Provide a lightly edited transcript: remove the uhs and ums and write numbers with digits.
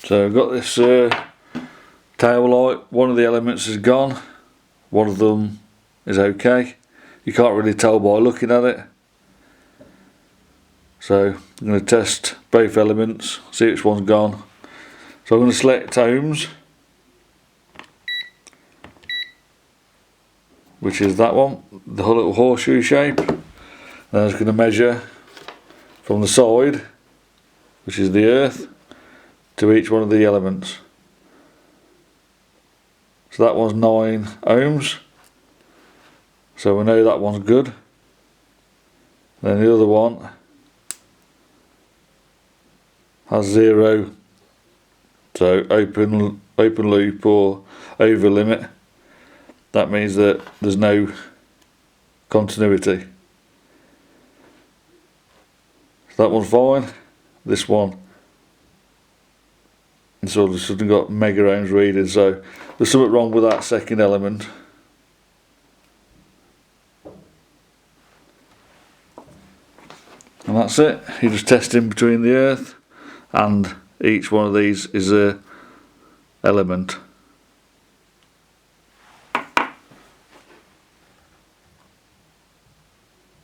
So I've got this tail light. One of the elements is gone, one of them is okay. You can't really tell by looking at it. So I'm going to test both elements, see which one's gone. So I'm going to select ohms, which is that one, the little horseshoe shape. And I'm just going to measure from the side, which is the earth, to each one of the elements. So that one's 9 ohms, so we know that one's good. Then the other one has 0, so open loop or over limit. That means that there's no continuity. So that one's fine. This one, it's all of a sudden got mega ohms reading, so there's something wrong with that second element. And that's it. You're just testing between the earth and each one of these is a element.